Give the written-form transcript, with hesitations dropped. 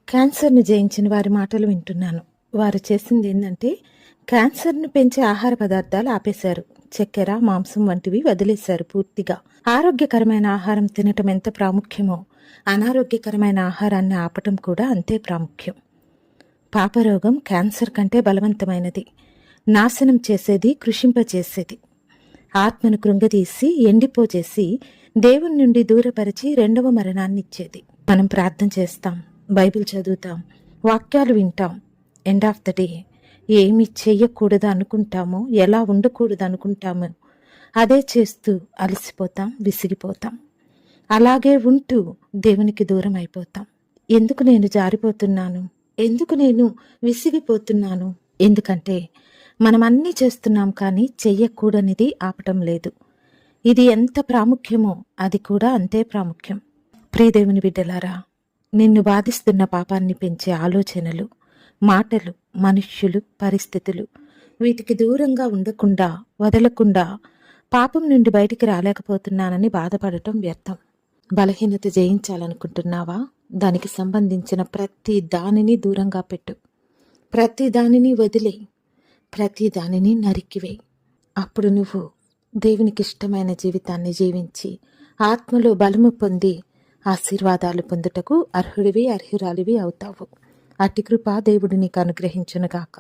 క్యాన్సర్‌ని జయించిన వారి మాటలు వింటున్నాను. వారు చేసింది ఏందంటే, క్యాన్సర్‌ని పెంచే ఆహార పదార్థాలు ఆపేశారు. చక్కెర, మాంసం వంటివి వదిలేశారు పూర్తిగా. ఆరోగ్యకరమైన ఆహారం తినటం ఎంత ప్రాముఖ్యమో, అనారోగ్యకరమైన ఆహారాన్ని ఆపటం కూడా అంతే ప్రాముఖ్యం. పాపరోగం క్యాన్సర్ కంటే బలవంతమైనది. నాశనం చేసేది, కృషింపచేసేది. ఆత్మను కృంగదీసి, ఎండిపోచేసి, దేవుని నుండి దూరపరిచి రెండవ మరణాన్నిచ్చేది. మనం ప్రార్థన చేస్తాం, బైబిల్ చదువుతాం, వాక్యాలు వింటాం. ఎండ్ ఆఫ్ ద డే ఏమి చెయ్యకూడదు అనుకుంటామో, ఎలా ఉండకూడదు అనుకుంటామో అదే చేస్తూ అలసిపోతాం, విసిగిపోతాం. అలాగే ఉంటూ దేవునికి దూరం అయిపోతాం. ఎందుకు నేను జారిపోతున్నాను? ఎందుకు నేను విసిగిపోతున్నాను? ఎందుకంటే మనం అన్నీ చేస్తున్నాం, కానీ చెయ్యకూడనిది ఆపటం లేదు. ఇది ఎంత ప్రాముఖ్యమో అది కూడా అంతే ప్రాముఖ్యం. ప్రియదేవుని బిడ్డలారా, నిన్ను బాధిస్తున్న పాపాన్ని పెంచే ఆలోచనలు, మాటలు, మనుష్యులు, పరిస్థితులు, వీటికి దూరంగా ఉండకుండా, వదలకుండా పాపం నుండి బయటికి రాలేకపోతున్నానని బాధపడటం వ్యర్థం. బలహీనత జయించాలనుకుంటున్నావా? దానికి సంబంధించిన ప్రతి దానిని దూరంగా పెట్టు. ప్రతి దానిని వదిలేయి. ప్రతి దానిని నరికివేయి. అప్పుడు నువ్వు దేవునికి ఇష్టమైన జీవితాన్ని జీవించి ఆత్మలో బలము పొంది ఆశీర్వాదాలు పొందుటకు అర్హుడివి, అర్హురాలివి అవుతావు. అట్టి కృప దేవుడు నీకు అనుగ్రహించునుగాక.